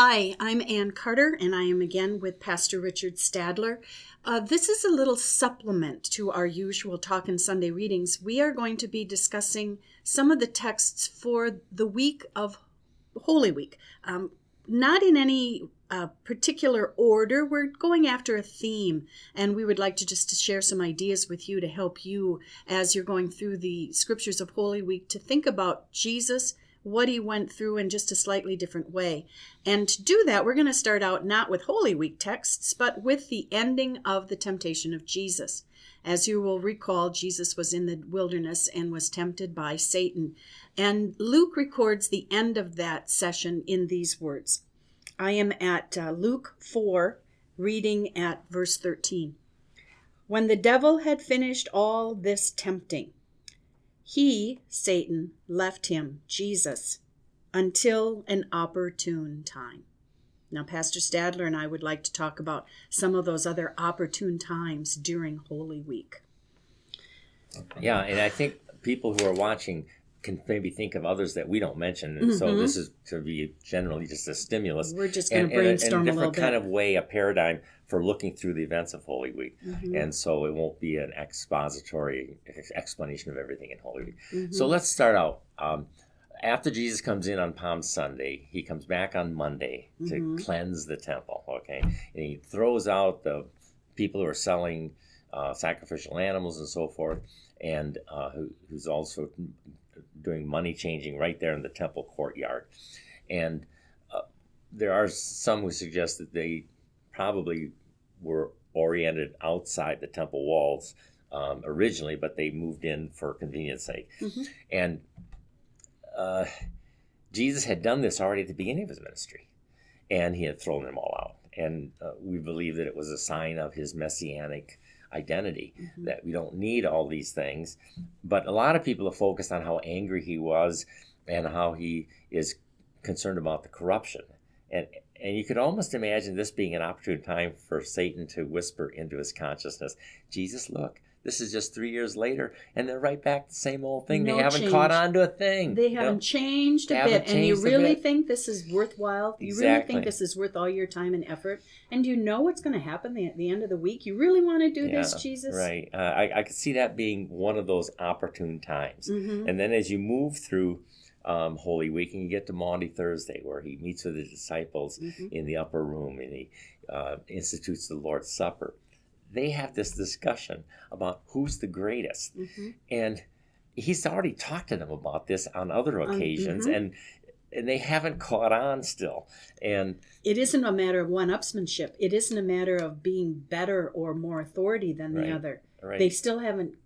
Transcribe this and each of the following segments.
Hi, I'm Ann Carter, and I am again with Pastor Richard Stadler. This is a little supplement to our usual Talkin' Sunday readings. We are going to be discussing some of the texts for the week of Holy Week. Not in any particular order. We're going after a theme, and we would like to just to share some ideas with you to help you as you're going through the scriptures of Holy Week to think about Jesus, what he went through in just a slightly different way. And to do that, we're going to start out not with Holy Week texts, but with the ending of the temptation of Jesus. As you will recall, Jesus was in the wilderness and was tempted by Satan. And Luke records the end of that session in these words. I am at Luke 4, reading at verse 13. When the devil had finished all this tempting, he, Satan, left him, Jesus, until an opportune time. Now, Pastor Stadler and I would like to talk about some of those other opportune times during Holy Week. Yeah, and I think people who are watching can maybe think of others that we don't mention. And so this is to be generally just a stimulus. We're just going to brainstorm a little bit. different kind of way, a paradigm for looking through the events of Holy Week. And so it won't be an expository explanation of everything in Holy Week. So let's start out. After Jesus comes in on Palm Sunday, he comes back on Monday to cleanse the temple, okay? And he throws out the people who are selling sacrificial animals and so forth, and who's also doing money changing right there in the temple courtyard. And there are some who suggest that they probably were oriented outside the temple walls originally, but they moved in for convenience sake. And Jesus had done this already at the beginning of his ministry, and he had thrown them all out. And we believe that it was a sign of his messianic identity, that we don't need all these things. But a lot of people are focused on how angry he was and how he is concerned about the corruption. And you could almost imagine this being an opportune time for Satan to whisper into his consciousness, Jesus, look, this is just 3 years later, and they're right back to the same old thing. No they haven't change. Caught on to a thing. They haven't changed a bit. And you really think this is worthwhile? You really think this is worth all your time and effort? And do you know what's going to happen at the end of the week? You really want to do this, Jesus? Right. I could see that being one of those opportune times. And then as you move through Holy Week and you get to Maundy Thursday, where he meets with his disciples in the upper room and he institutes the Lord's Supper, they have this discussion about who's the greatest. And he's already talked to them about this on other occasions, and they haven't caught on still. And it isn't a matter of one-upsmanship. It isn't a matter of being better or more authority than the other. They still haven't.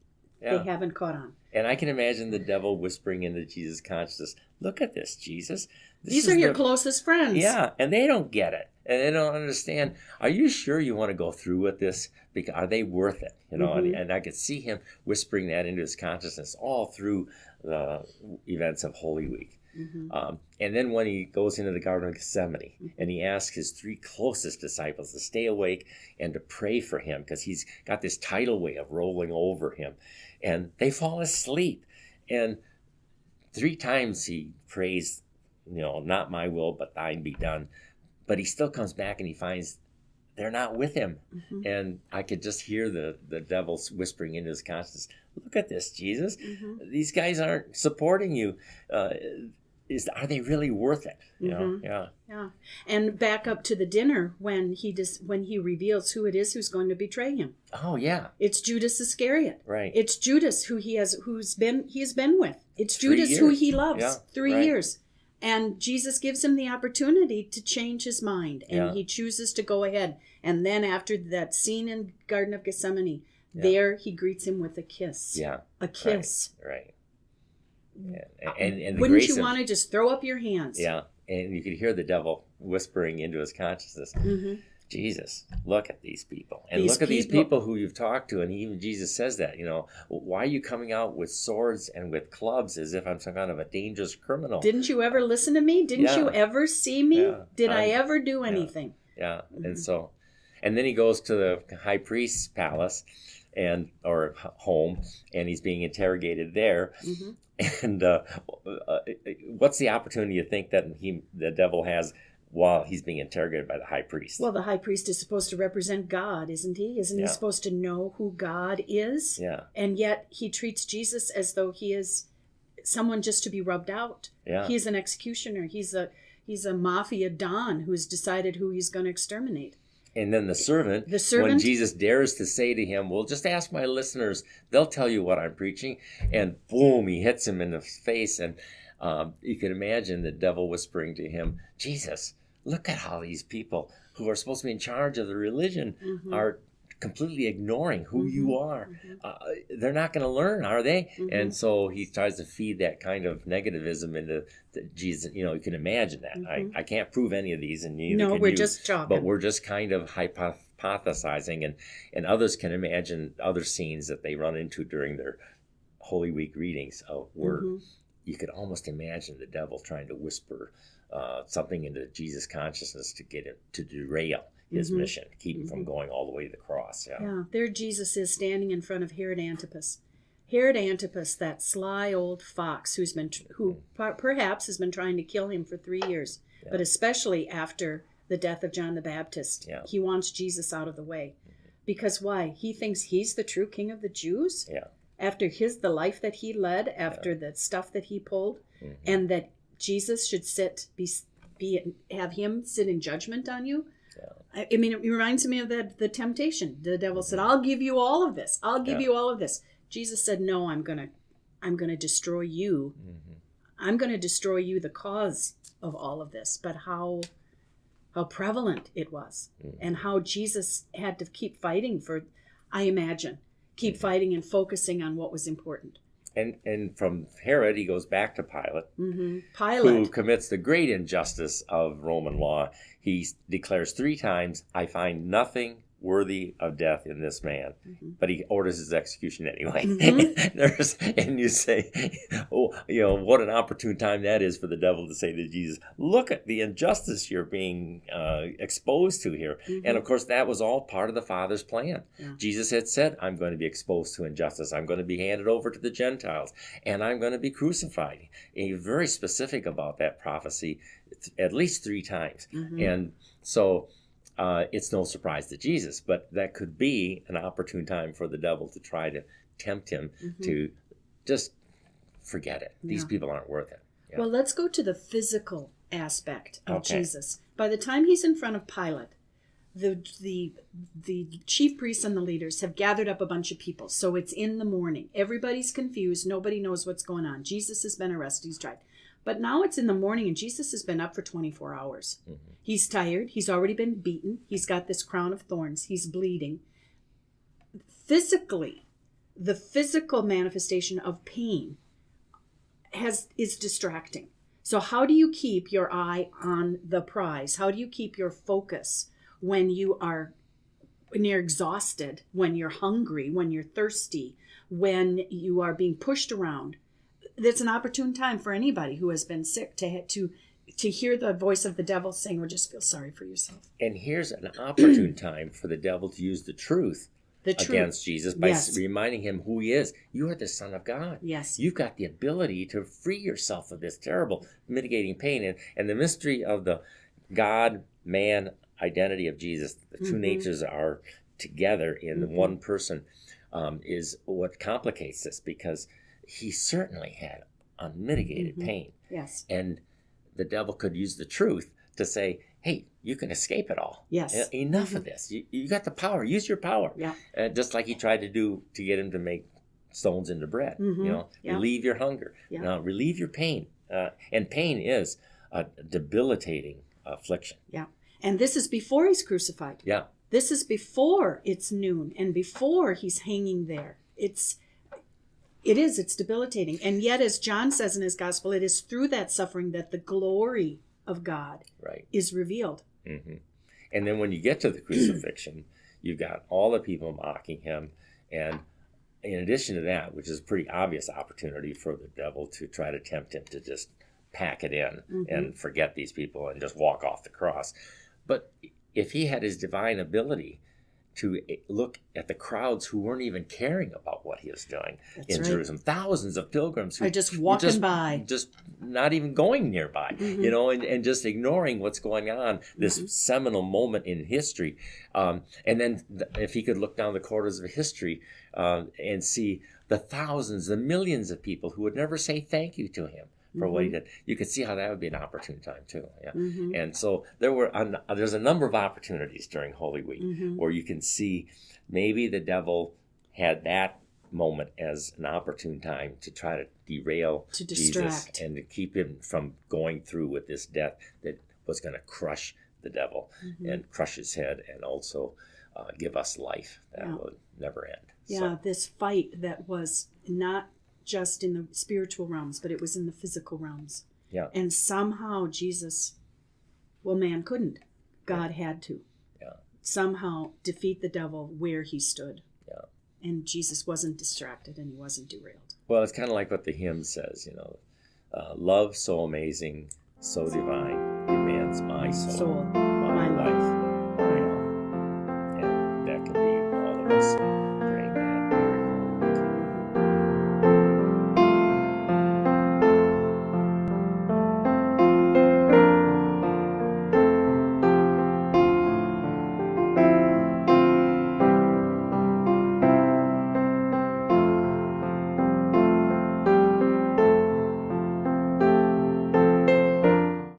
They haven't caught on. And I can imagine the devil whispering into Jesus' consciousness, look at this, Jesus. These are your closest friends. Yeah, and they don't get it. And they don't understand. Are you sure you want to go through with this? Because are they worth it? You know, and I could see him whispering that into his consciousness all through the events of Holy Week. And then when he goes into the Garden of Gethsemane and he asks his 3 closest disciples to stay awake and to pray for him because he's got this tidal wave of rolling over him. And they fall asleep. And 3 times he prays, not my will, but thine be done. But he still comes back and he finds they're not with him. And I could just hear the devil whispering into his consciousness, look at this, Jesus. These guys aren't supporting you. Are they really worth it? Yeah. And back up to the dinner when he reveals who it is who's going to betray him. Oh yeah. It's Judas Iscariot. Right. It's Judas who he has been with. It's Judas who he loves. 3 years. And Jesus gives him the opportunity to change his mind, and he chooses to go ahead. And then after that scene in Garden of Gethsemane, there he greets him with a kiss. Yeah. A kiss. Right. And wouldn't you want to just throw up your hands? Yeah. And you could hear the devil whispering into his consciousness, Jesus, look at these people. And look at these people who you've talked to. And even Jesus says that, why are you coming out with swords and with clubs as if I'm some kind of a dangerous criminal? Didn't you ever listen to me? Didn't you ever see me? Did I ever do anything? Yeah. And then he goes to the high priest's palace or home, and he's being interrogated there. And what's the opportunity you think that the devil has while he's being interrogated by the high priest. Well, the high priest is supposed to represent God, isn't he? Isn't he supposed to know who God is? Yeah. And yet he treats Jesus as though he is someone just to be rubbed out. Yeah. He's an executioner. He's a mafia don who's decided who he's going to exterminate. And then the servant, when Jesus dares to say to him, well, just ask my listeners, they'll tell you what I'm preaching. And boom, he hits him in the face. And you can imagine the devil whispering to him, Jesus, look at how these people who are supposed to be in charge of the religion are completely ignoring who you are. They're not going to learn, are they? And so he tries to feed that kind of negativism into Jesus. You can imagine that. I can't prove any of these, and neither can we're you, just talking. but we're just kind of hypothesizing, and others can imagine other scenes that they run into during their Holy Week readings where you could almost imagine the devil trying to whisper something into Jesus' consciousness to get him to derail his mission, keep him from going all the way to the cross. Yeah, there Jesus is standing in front of Herod Antipas. Herod Antipas, that sly old fox who perhaps has been trying to kill him for 3 years, but especially after the death of John the Baptist. He wants Jesus out of the way. Because why? He thinks he's the true king of the Jews? After the life that he led, after the stuff that he pulled, and that Jesus should have him sit in judgment on you? I mean, it reminds me of the temptation. The devil said, I'll give you all of this. I'll give you all of this. Jesus said, no, I'm going to destroy you. I'm going to destroy you, the cause of all of this. But how prevalent it was, and how Jesus had to keep fighting keep fighting and focusing on what was important. And from Herod, he goes back to Pilate, Pilate, who commits the great injustice of Roman law. He declares 3 times, I find nothing worthy of death in this man. But he orders his execution anyway. And you say, what an opportune time that is for the devil to say to Jesus, look at the injustice you're being exposed to here. And of course, that was all part of the Father's plan. Jesus had said, I'm going to be exposed to injustice. I'm going to be handed over to the Gentiles, and I'm going to be crucified. And he's very specific about that prophecy at least 3 times. And so it's no surprise to Jesus, but that could be an opportune time for the devil to try to tempt him to just forget it. These people aren't worth it. Well, let's go to the physical aspect of Jesus. By the time he's in front of Pilate, the chief priests and the leaders have gathered up a bunch of people. So it's in the morning. Everybody's confused. Nobody knows what's going on. Jesus has been arrested. He's tried. But now it's in the morning, and Jesus has been up for 24 hours. He's tired. He's already been beaten. He's got this crown of thorns. He's bleeding. Physically, the physical manifestation of pain is distracting. So how do you keep your eye on the prize? How do you keep your focus when you're exhausted, when you're hungry, when you're thirsty, when you are being pushed around? It's an opportune time for anybody who has been sick to hear the voice of the devil saying, "Or just feel sorry for yourself." And here's an opportune time for the devil to use the truth against Jesus by reminding him who he is. You are the Son of God. Yes. You've got the ability to free yourself of this terrible mitigating pain. And the mystery of the God-man identity of Jesus, the two natures are together in one person, is what complicates this, because he certainly had unmitigated pain. Yes. And the devil could use the truth to say, hey, you can escape it all. Yes. Enough of this. You got the power. Use your power. Yeah. Just like he tried to do to get him to make stones into bread. Relieve your hunger. Now, relieve your pain. And pain is a debilitating affliction. Yeah. And this is before he's crucified. Yeah. This is before it's noon and before he's hanging there. It's debilitating. And yet, as John says in his gospel, it is through that suffering that the glory of God is revealed. And then when you get to the crucifixion, you've got all the people mocking him. And in addition to that, which is a pretty obvious opportunity for the devil to try to tempt him to just pack it in and forget these people and just walk off the cross. But if he had his divine ability to look at the crowds who weren't even caring about what he was doing in right. Jerusalem. Thousands of pilgrims who are just walking by, just not even going nearby, and just ignoring what's going on, this seminal moment in history. And then if he could look down the corridors of history and see the thousands, the millions of people who would never say thank you to him for what he did, you could see how that would be an opportune time too. Yeah. And so there's a number of opportunities during Holy Week where you can see maybe the devil had that moment as an opportune time to try to derail to Jesus distract, and to keep him from going through with this death that was going to crush the devil and crush his head, and also give us life that will never end. Yeah, this fight that was not just in the spiritual realms, but it was in the physical realms. Yeah. And somehow Jesus, well, man couldn't. God had to. Yeah. Somehow defeat the devil where he stood. Yeah. And Jesus wasn't distracted and he wasn't derailed. Well, it's kind of like what the hymn says, love so amazing, so divine, demands my soul.